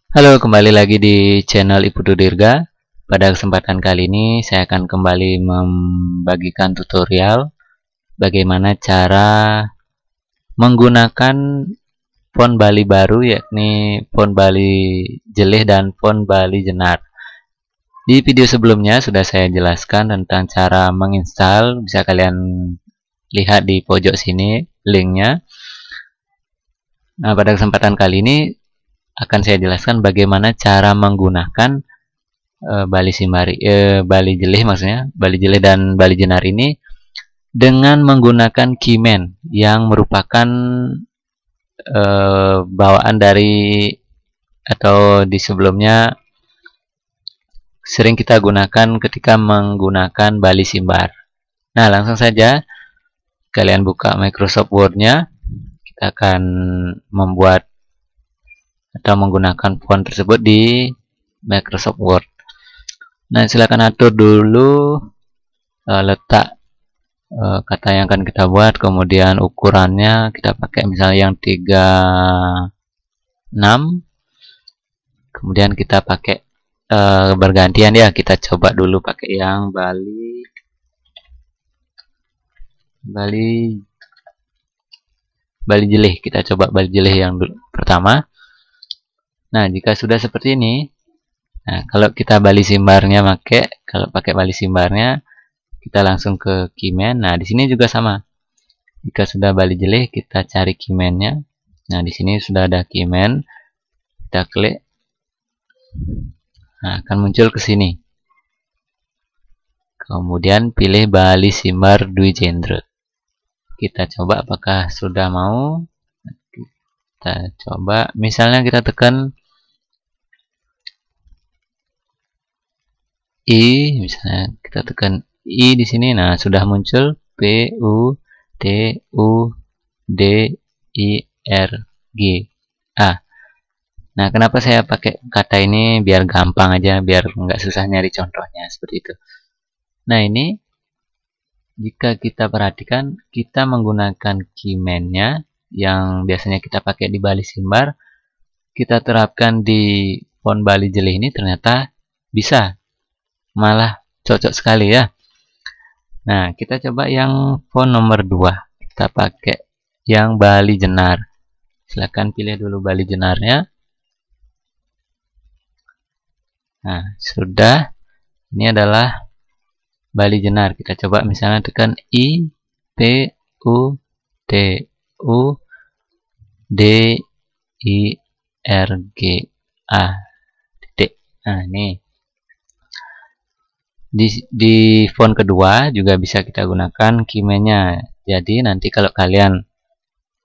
Halo, kembali lagi di channel Iputu Dirga. Pada kesempatan kali ini saya akan kembali membagikan tutorial bagaimana cara menggunakan font Bali baru, yakni font Bali Jelih dan font Bali Jenar. Di video sebelumnya sudah saya jelaskan tentang cara menginstal, bisa kalian lihat di pojok sini linknya. Nah, pada kesempatan kali ini akan saya jelaskan bagaimana cara menggunakan Bali Jelih, maksudnya Bali Jelih dan Bali Jenar ini dengan menggunakan Keyman yang merupakan bawaan dari atau di sebelumnya sering kita gunakan ketika menggunakan Bali Simbar. Nah, langsung saja kalian buka Microsoft Word-nya. Kita akan membuat atau menggunakan font tersebut di Microsoft Word. Nah, silakan atur dulu letak kata yang akan kita buat, kemudian ukurannya kita pakai misalnya yang 36, kemudian kita pakai bergantian ya, kita coba dulu pakai yang Bali Jelih. Kita coba Bali Jelih yang pertama. Nah, jika sudah seperti ini, nah kalau kita Bali Simbarnya kalau pakai Bali Simbarnya kita langsung ke Keyman. Nah, di sini juga sama. Jika sudah Bali Jelih, kita cari Keyman-nya. Nah, di sini sudah ada Keyman. Kita klik. Nah, akan muncul ke sini. Kemudian pilih Bali Simbar Dwi Jendrut. Kita coba apakah sudah mau. Kita coba, misalnya kita tekan I, misalnya kita tekan I di sini. Nah, sudah muncul P U T U D I R G A. Nah, kenapa saya pakai kata ini biar gampang aja, biar nggak susah nyari contohnya seperti itu. Nah, ini jika kita perhatikan, kita menggunakan Keyman-nya yang biasanya kita pakai di Bali Simbar, kita terapkan di font Bali Jelih ini, ternyata bisa, malah cocok sekali ya. Nah, kita coba yang font nomor 2, kita pakai yang Bali Jenar. Silahkan pilih dulu Bali Jenarnya. Nah, sudah, ini adalah Bali Jenar. Kita coba misalnya tekan I P U T U D I R G A titik. Nah, ini di font kedua juga bisa kita gunakan Keyman-nya. Jadi nanti kalau kalian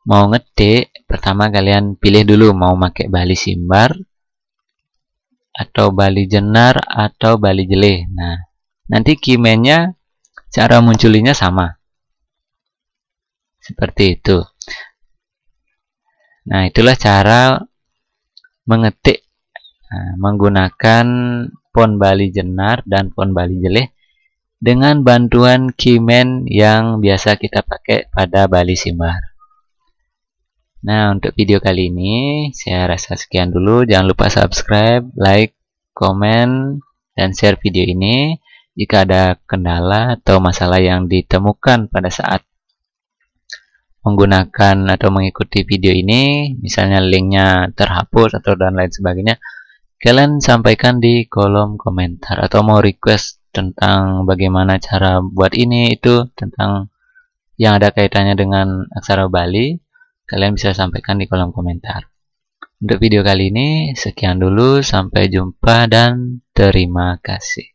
mau ngetik, pertama kalian pilih dulu mau pakai Bali Simbar atau Bali Jenar atau Bali Jelih. Nah, nanti Keyman-nya cara munculinya sama seperti itu. Nah, itulah cara mengetik menggunakan font Bali Jenar dan font Bali Jelih dengan bantuan Keyman yang biasa kita pakai pada Bali Simbar. Nah, untuk video kali ini saya rasa sekian dulu. Jangan lupa subscribe, like, komen, dan share video ini. Jika ada kendala atau masalah yang ditemukan pada saat menggunakan atau mengikuti video ini, misalnya linknya terhapus atau dan lain sebagainya, kalian sampaikan di kolom komentar. Atau mau request tentang bagaimana cara buat ini itu, tentang yang ada kaitannya dengan aksara Bali, kalian bisa sampaikan di kolom komentar. Untuk video kali ini sekian dulu, sampai jumpa dan terima kasih.